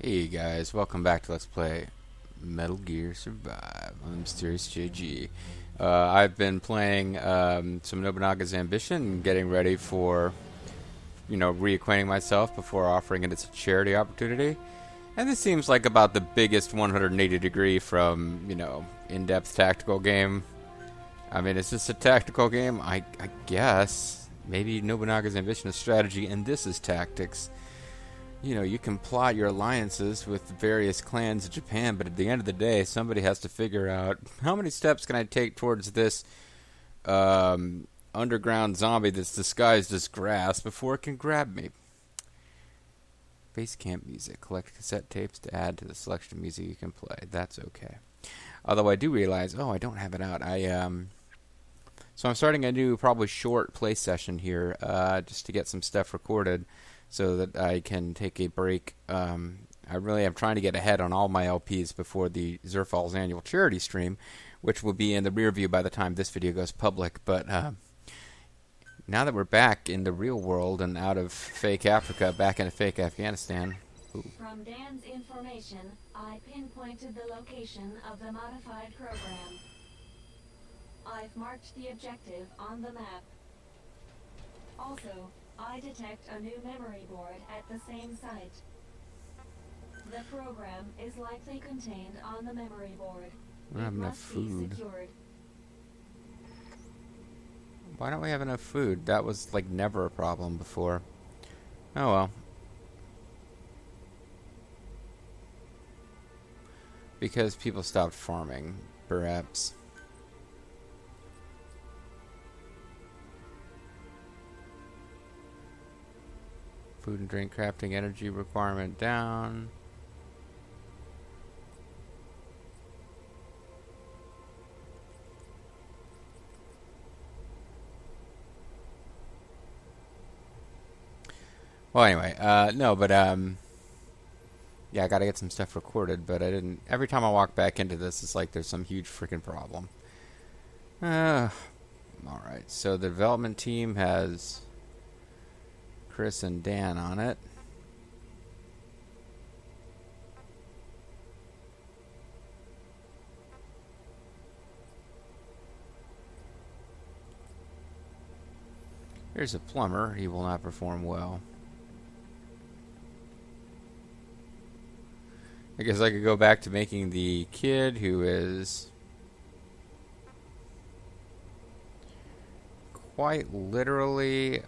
Hey guys, welcome back to Let's Play Metal Gear Survive on the Mysterious JG. I've been playing some Nobunaga's Ambition and getting ready for, reacquainting myself before offering it as a charity opportunity. And this seems like about the biggest 180 degree from, in-depth tactical game. I mean, is this a tactical game? I guess. Maybe Nobunaga's Ambition is strategy and this is tactics. You can plot your alliances with various clans in Japan, but at the end of the day, somebody has to figure out how many steps can I take towards this underground zombie that's disguised as grass before it can grab me. Base camp music. Collect cassette tapes to add to the selection of music you can play. That's okay. Although I do realize, I don't have it out. So I'm starting a new, probably short play session here, just to get some stuff recorded, so that I can take a break. I really am trying to get ahead on all my LPs before the Zerfall's annual charity stream, which will be in the rear view by the time this video goes public. But now that we're back in the real world and out of fake Africa, back into fake Afghanistan. Ooh. From Dan's information, I pinpointed the location of the modified program. I've marked the objective on the map. Also, I detect a new memory board at the same site. The program is likely contained on the memory board. We don't have enough food. Secured. Why don't we have enough food? That was like never a problem before. Oh well. Because people stopped farming, perhaps. Food and drink crafting energy requirement down. Well, anyway, no, but, yeah, I gotta get some stuff recorded, but I didn't. Every time I walk back into this, it's like there's some huge freaking problem. Alright, so the development team has Chris and Dan on it. Here's a plumber. He will not perform well. I guess I could go back to making the kid who is quite literally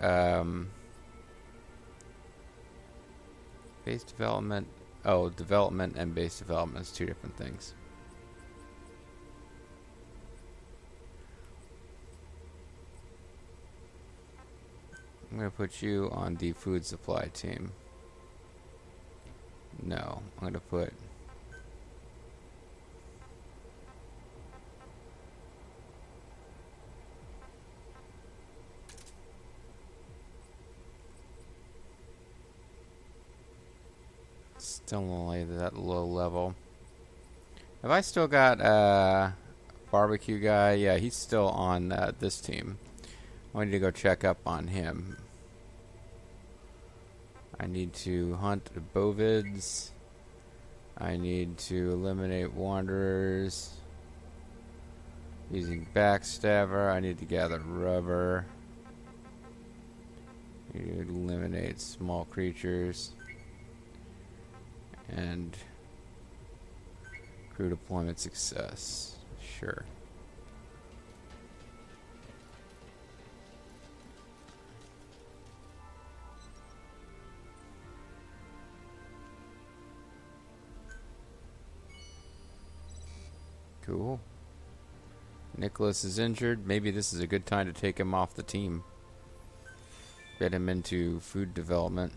base development. Oh, development and base development is two different things. I'm going to put you on the food supply team. No, I'm going to put... Still only that low level. Have I still got barbecue guy? Yeah, he's still on this team. I need to go check up on him. I need to hunt bovids. I need to eliminate wanderers using backstabber. I need to gather rubber. I need to eliminate small creatures. And crew deployment success. Sure. Cool. Nicholas is injured. Maybe this is a good time to take him off the team. Get him into food development.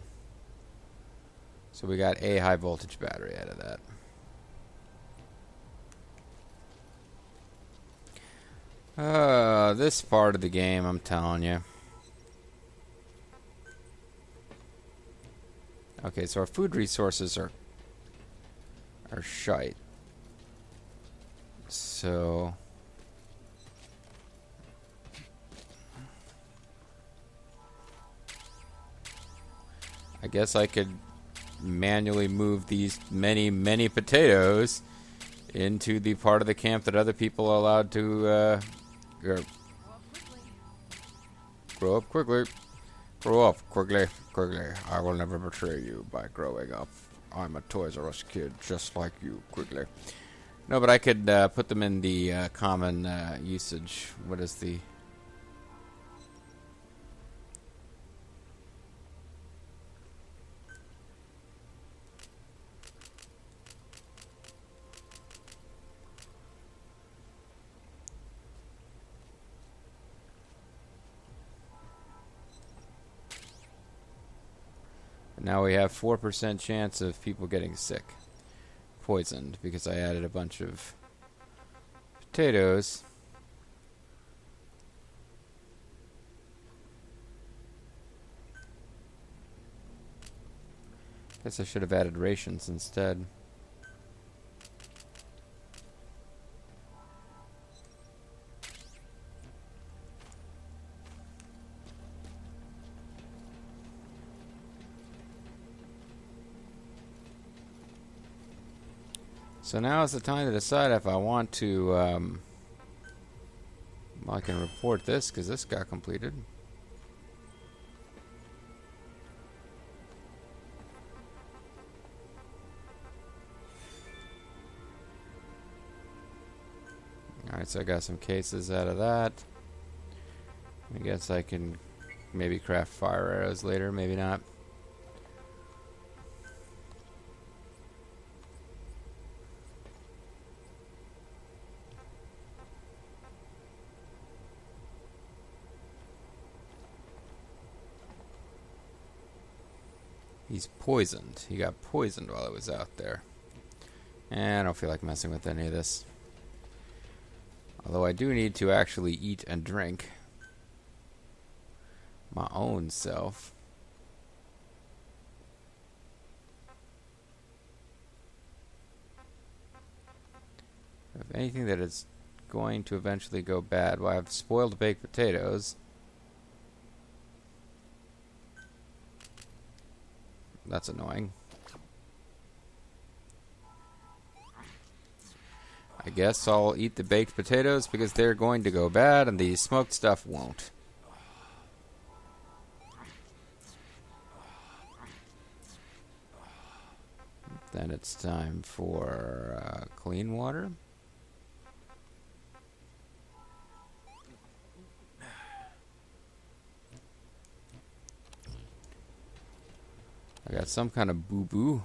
So we got a high voltage battery out of that. This part of the game, I'm telling you. Okay, so our food resources are shite. So I guess I could manually move these many, many potatoes into the part of the camp that other people are allowed to grow up quickly. Grow up quickly, quickly. I will never betray you by growing up. I'm a Toys R Us kid, just like you, quickly. No, but I could put them in the common usage. What is the... Now we have 4% chance of people getting sick. Poisoned, because I added a bunch of potatoes. Guess I should have added rations instead. So now is the time to decide if I want to, I can report this because this got completed. Alright, so I got some cases out of that. I guess I can maybe craft fire arrows later, maybe not. He's poisoned. He got poisoned while I was out there. And I don't feel like messing with any of this. Although I do need to actually eat and drink. My own self. If anything that is going to eventually go bad, well, I have spoiled baked potatoes. That's annoying. I guess I'll eat the baked potatoes because they're going to go bad and the smoked stuff won't. Then it's time for clean water. I got some kind of boo-boo.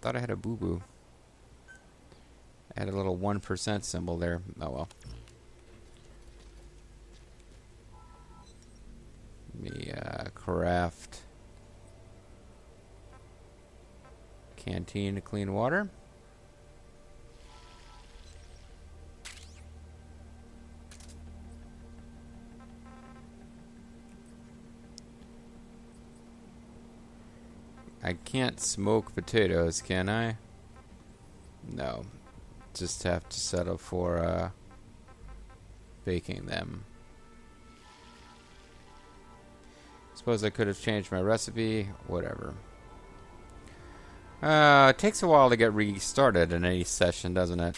Thought I had a boo-boo. I had a little 1% symbol there. Oh well. Let me craft canteen to clean water. I can't smoke potatoes, can I? No. Just have to settle for baking them. Suppose I could have changed my recipe. Whatever. It takes a while to get restarted in any session, doesn't it?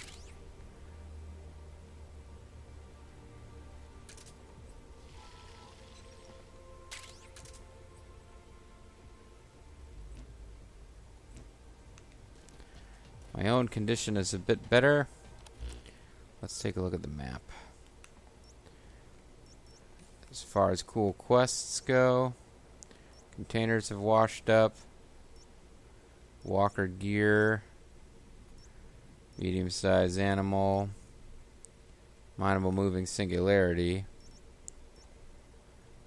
My own condition is a bit better. Let's take a look at the map. As far as cool quests go, containers have washed up. Walker gear. Medium-sized animal. Mineable moving singularity.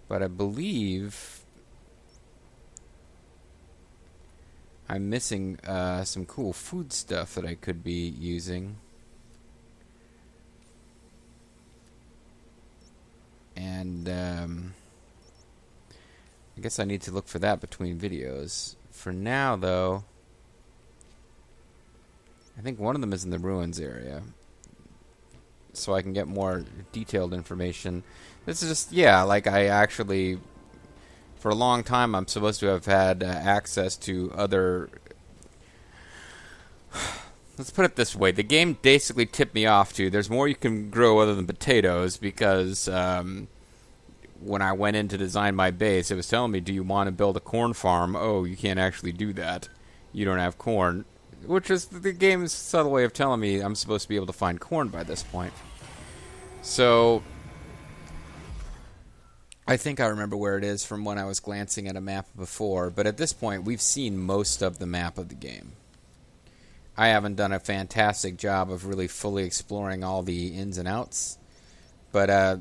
But I believe I'm missing some cool food stuff that I could be using. And I guess I need to look for that between videos. For now, though, I think one of them is in the ruins area. so I can get more detailed information. This is just, yeah, like I actually, for a long time, I'm supposed to have had access to other. Let's put it this way: the game basically tipped me off to there's more you can grow other than potatoes because when I went in to design my base, it was telling me, "Do you want to build a corn farm?" Oh, you can't actually do that. You don't have corn, which is the game's subtle way of telling me I'm supposed to be able to find corn by this point. So I think I remember where it is from when I was glancing at a map before, but at this point, we've seen most of the map of the game. I haven't done a fantastic job of really fully exploring all the ins and outs, but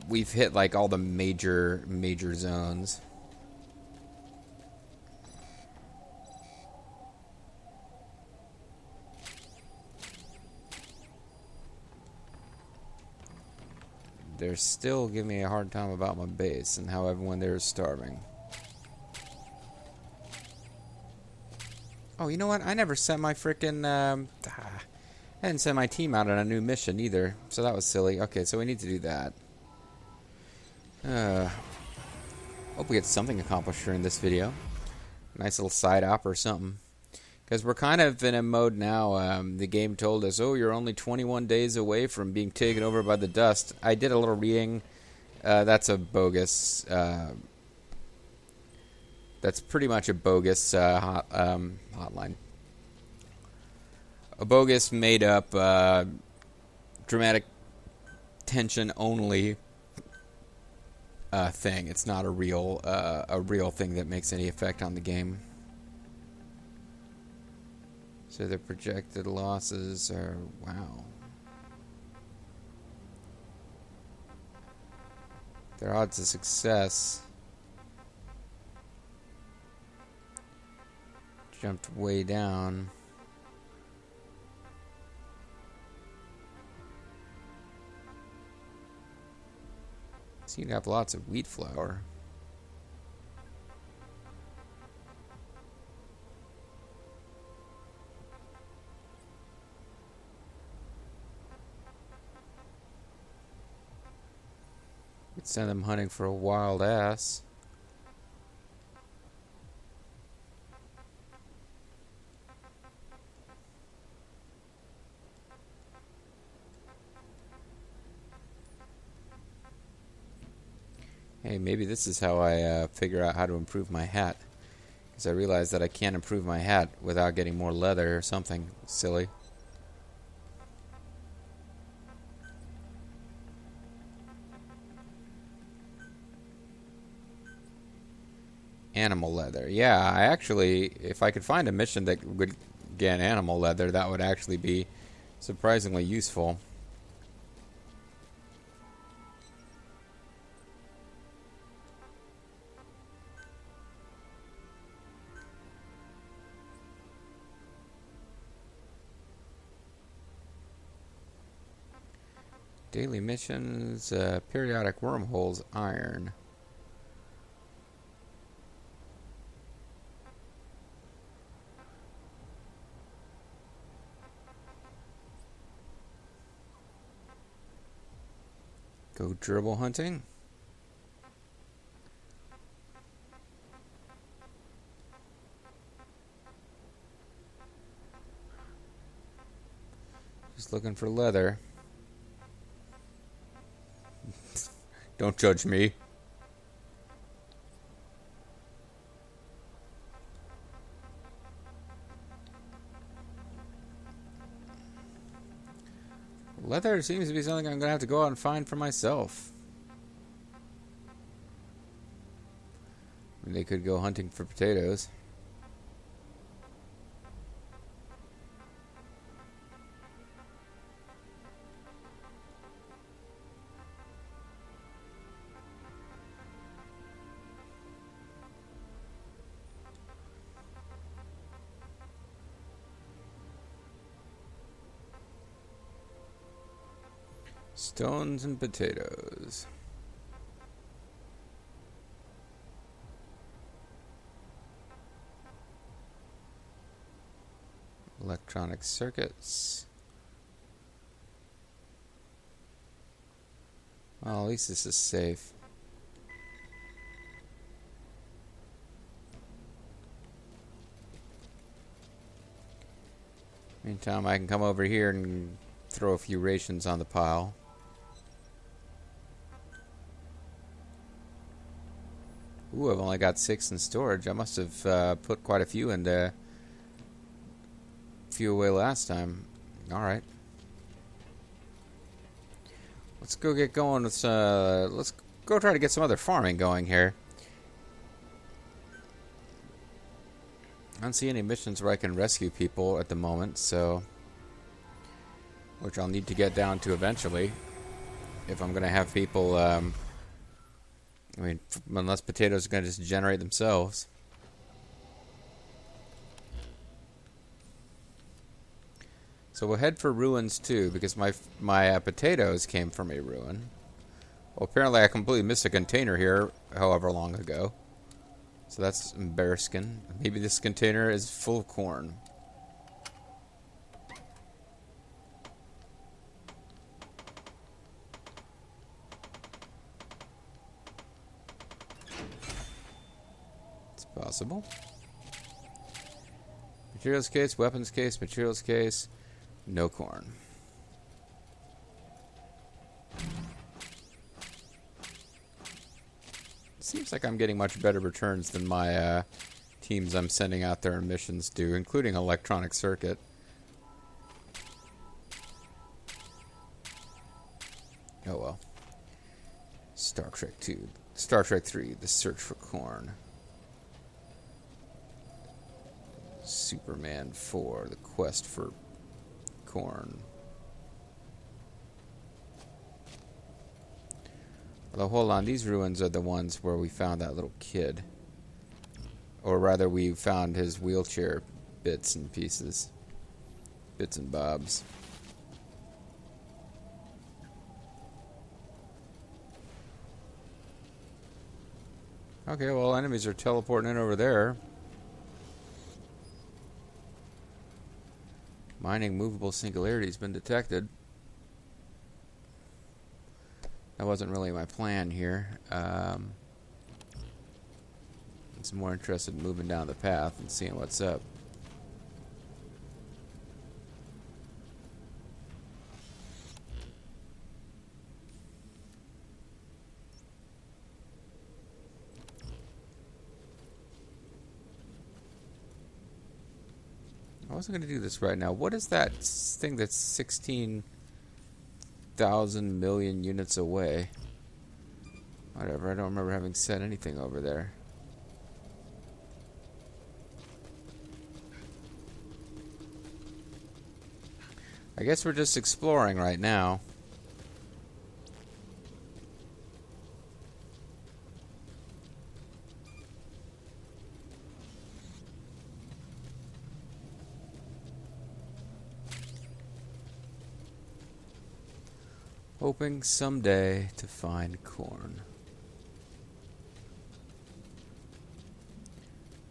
we've hit like all the major zones. They're still giving me a hard time about my base and how everyone there is starving. Oh, you know what? I never sent my frickin' I didn't send my team out on a new mission either, so that was silly. Okay, so we need to do that. Hope we get something accomplished during this video. Nice little side op or something. Because we're kind of in a mode now. The game told us, oh, you're only 21 days away from being taken over by the dust. I did a little reading. That's a bogus. That's pretty much a bogus hotline. A bogus, made-up, dramatic tension only thing. It's not a real thing that makes any effect on the game. So the projected losses are, wow. Their odds of success jumped way down. Seem to have lots of wheat flour. Could send them hunting for a wild ass. Hey, maybe this is how I figure out how to improve my hat. Because I realize that I can't improve my hat without getting more leather or something silly. Animal leather. Yeah, I actually, if I could find a mission that would get animal leather, that would actually be surprisingly useful. Daily missions, periodic wormholes, iron. Go gerbil hunting. Just looking for leather. Don't judge me. Leather seems to be something I'm going to have to go out and find for myself. I mean, they could go hunting for potatoes. Stones and potatoes. Electronic circuits. Well, at least this is safe. Meantime, I can come over here and throw a few rations on the pile. Ooh, I've only got 6 in storage. I must have put quite a few in there. Few away last time. Alright. Let's go get going with, let's go try to get some other farming going here. I don't see any missions where I can rescue people at the moment, so... which I'll need to get down to eventually. If I'm going to have people, I mean, unless potatoes are going to just generate themselves. So we'll head for ruins too, because my potatoes came from a ruin. Well, apparently I completely missed a container here however long ago. So that's embarrassing. Maybe this container is full of corn. It's possible. Materials case, weapons case, materials case. No corn. Seems like I'm getting much better returns than my teams I'm sending out there on missions do, including electronic circuit. Oh well. Star Trek 2. Star Trek 3, The Search for Corn. Superman 4, The Quest for Corn. Although, hold on, these ruins are the ones where we found that little kid. Or rather, we found his wheelchair bits and pieces. Bits and bobs. Okay, well, enemies are teleporting in over there. Mining movable singularity has been detected. That wasn't really my plan here. I was more interested in moving down the path and seeing what's up. I wasn't going to do this right now. What is that thing that's 16,000 million units away? Whatever, I don't remember having said anything over there. I guess we're just exploring right now. Hoping someday to find corn.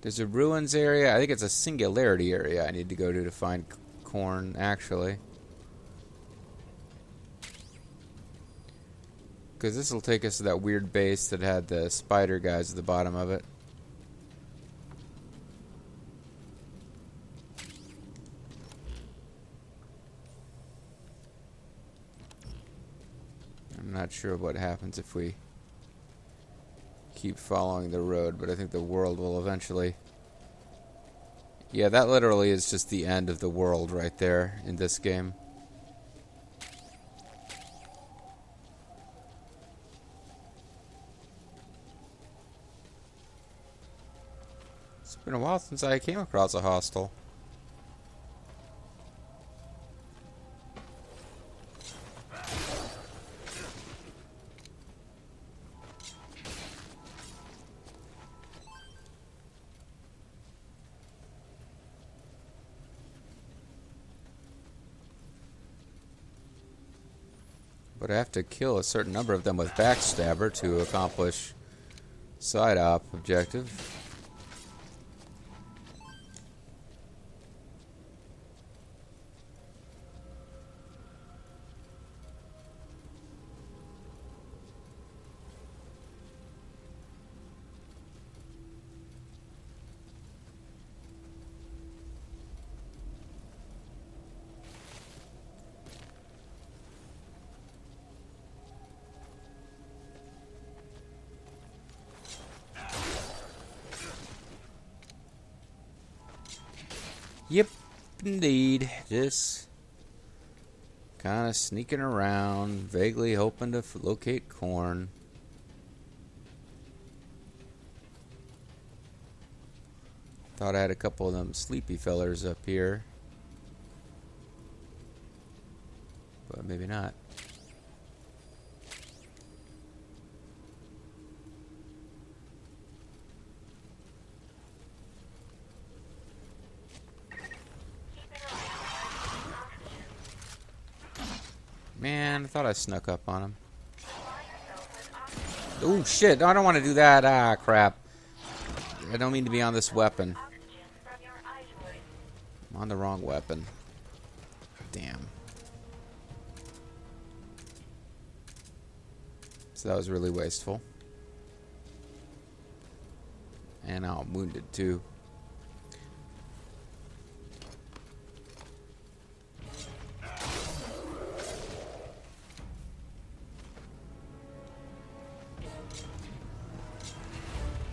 There's a ruins area. I think it's a singularity area I need to go to find corn, actually. Because this will take us to that weird base that had the spider guys at the bottom of it. I'm not sure what happens if we keep following the road, but I think the world will eventually... Yeah, that literally is just the end of the world right there in this game. It's been a while since I came across a hostel. But I have to kill a certain number of them with Backstabber to accomplish side op objective. Yep, indeed. Just kind of sneaking around, vaguely hoping to locate corn. Thought I had a couple of them sleepy fellers up here. But maybe not. Man, I thought I snuck up on him. Oh shit, I don't want to do that. Ah, crap. I don't mean to be on this weapon. I'm on the wrong weapon. Damn. So that was really wasteful. And now I'm wounded too.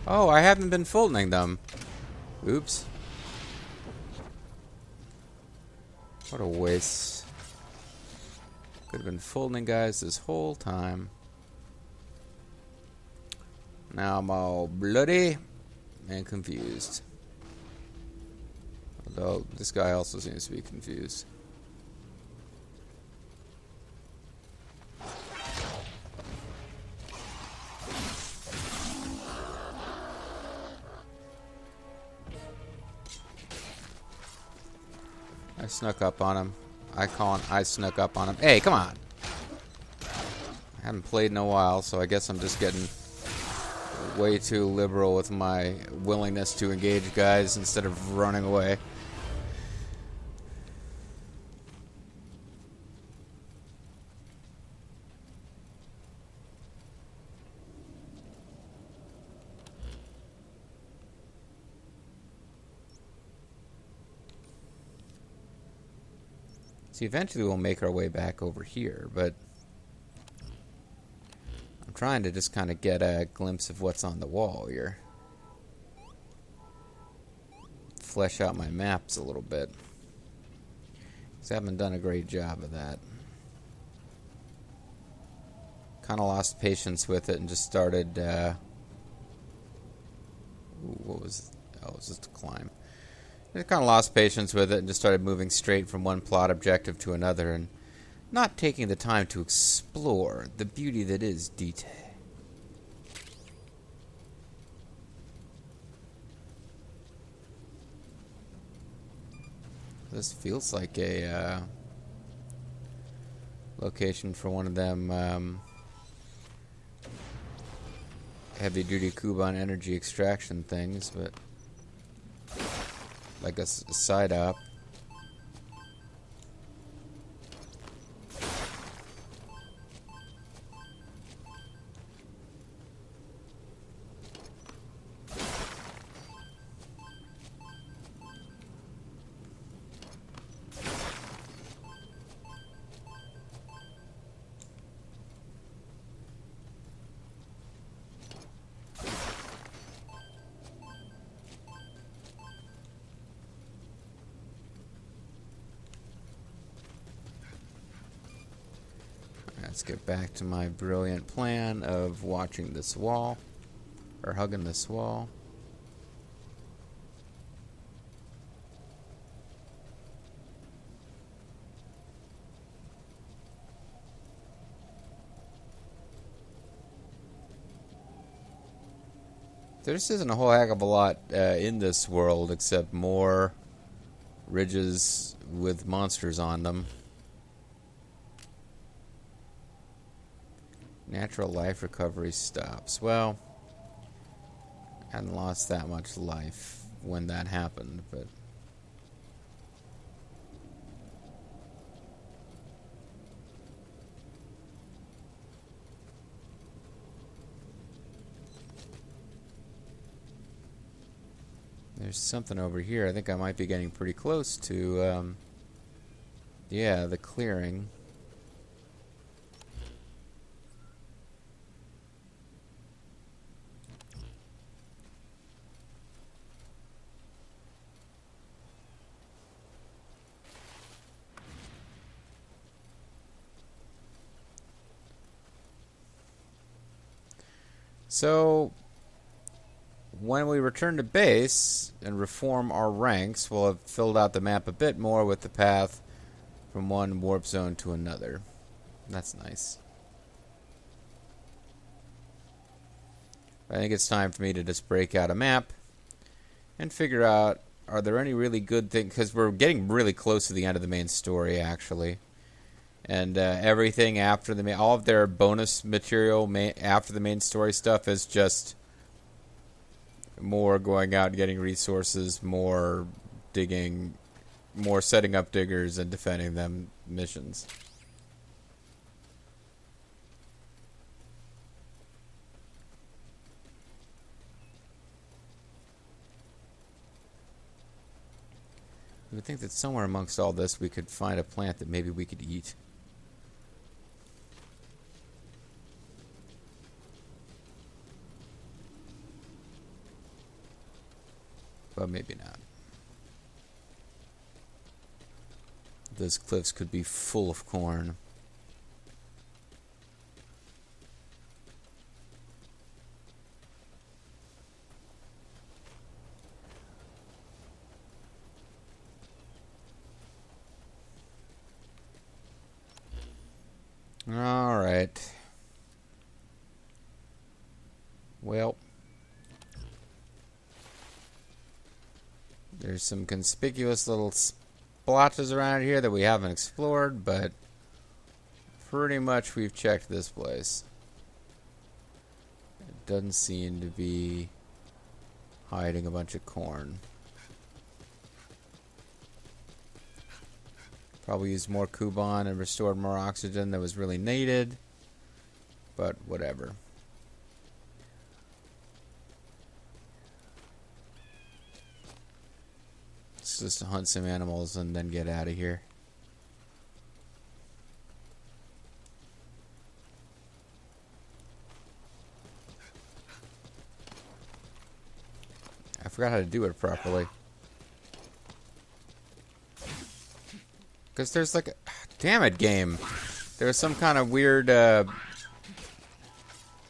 Oh, I haven't been folding them. Oops. What a waste. Could have been folding guys this whole time. Now I'm all bloody and confused. Although this guy also seems to be confused. I snuck up on him. I snuck up on him. Hey, come on! I haven't played in a while, so I guess I'm just getting way too liberal with my willingness to engage guys instead of running away. See, eventually we'll make our way back over here, but I'm trying to just kind of get a glimpse of what's on the wall here. Flesh out my maps a little bit. Because I haven't done a great job of that. Kind of lost patience with it and just started, what was, oh, it was just a climb. I kind of lost patience with it and just started moving straight from one plot objective to another and not taking the time to explore the beauty that is detail. This feels like a location for one of them heavy-duty Kuban energy extraction things, but like a side op. Let's get back to my brilliant plan of watching this wall, or hugging this wall. There just isn't a whole heck of a lot in this world except more ridges with monsters on them. Natural life recovery stops. Well, I hadn't lost that much life when that happened, but there's something over here. I think I might be getting pretty close to, yeah, the clearing. So, when we return to base and reform our ranks, we'll have filled out the map a bit more with the path from one warp zone to another. That's nice. I think it's time for me to just break out a map and figure out, are there any really good things, because we're getting really close to the end of the main story, actually. And everything after the main, all of their bonus material after the main story stuff is just more going out and getting resources, more digging, more setting up diggers and defending them missions. I would think that somewhere amongst all this we could find a plant that maybe we could eat. But maybe not. Those cliffs could be full of corn. All right. Well, there's some conspicuous little splotches around here that we haven't explored, but pretty much we've checked this place. It doesn't seem to be hiding a bunch of corn. Probably used more Kuban and restored more oxygen than was really needed, but whatever. It's just to hunt some animals and then get out of here. I forgot how to do it properly. Because there's like a... Damn it, game. There was some kind of weird... Oh,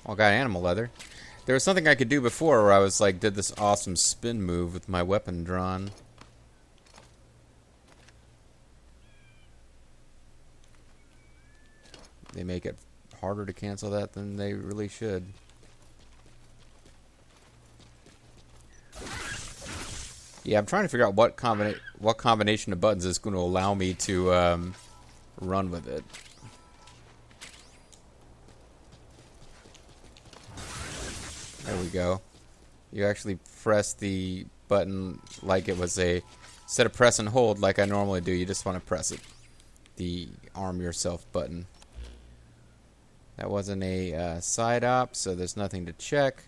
I got animal leather. There was something I could do before where I was like, did this awesome spin move with my weapon drawn. They make it harder to cancel that than they really should. Yeah, I'm trying to figure out what combination of buttons is going to allow me to run with it. There we go. You actually press the button like it was a... Instead of press and hold like I normally do, you just want to press it. The arm yourself button. That wasn't a side op, so there's nothing to check.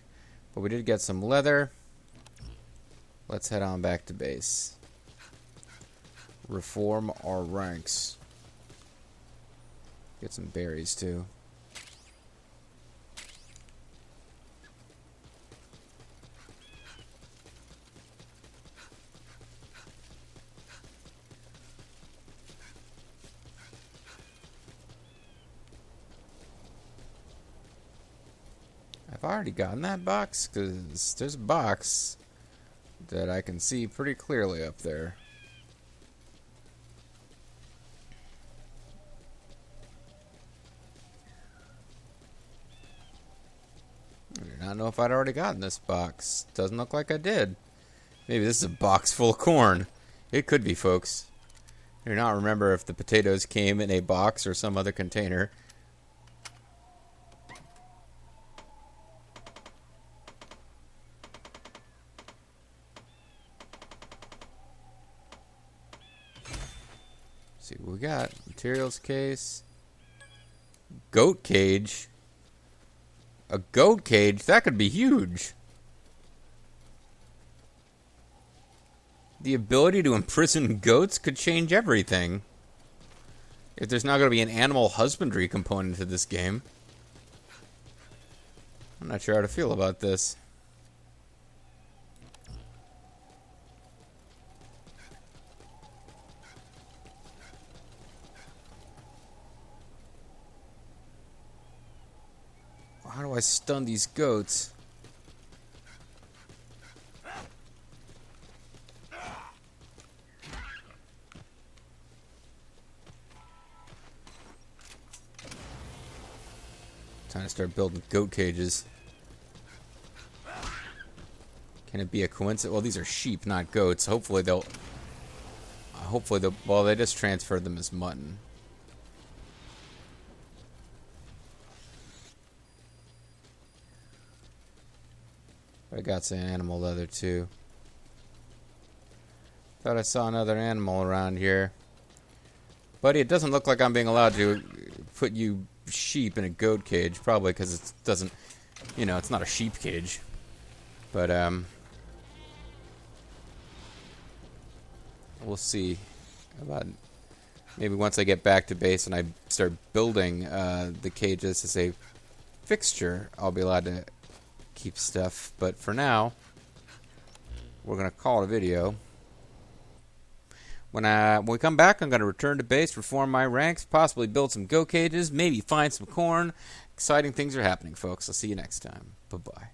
But we did get some leather. Let's head on back to base. Reform our ranks. Get some berries, too. I've already gotten that box, because there's a box that I can see pretty clearly up there. I do not know if I'd already gotten this box. Doesn't look like I did. Maybe this is a box full of corn. It could be, folks. I do not remember if the potatoes came in a box or some other container. See what we got. Materials case. Goat cage. A goat cage? That could be huge. The ability to imprison goats could change everything. If there's not going to be an animal husbandry component to this game. I'm not sure how to feel about this. How do I stun these goats? Time to start building goat cages. Can it be a coincidence? Well, these are sheep, not goats. Hopefully they'll... Well, they just transferred them as mutton. I got some animal leather, too. Thought I saw another animal around here. Buddy, it doesn't look like I'm being allowed to put you sheep in a goat cage. Probably because it doesn't... You know, it's not a sheep cage. But, we'll see. About maybe once I get back to base and I start building the cages as a fixture, I'll be allowed to keep stuff. But for now, we're going to call it a video. When we come back, I'm going to return to base, reform my ranks, possibly build some goat cages, maybe find some corn. Exciting things are happening, folks. I'll see you next time. Bye-bye.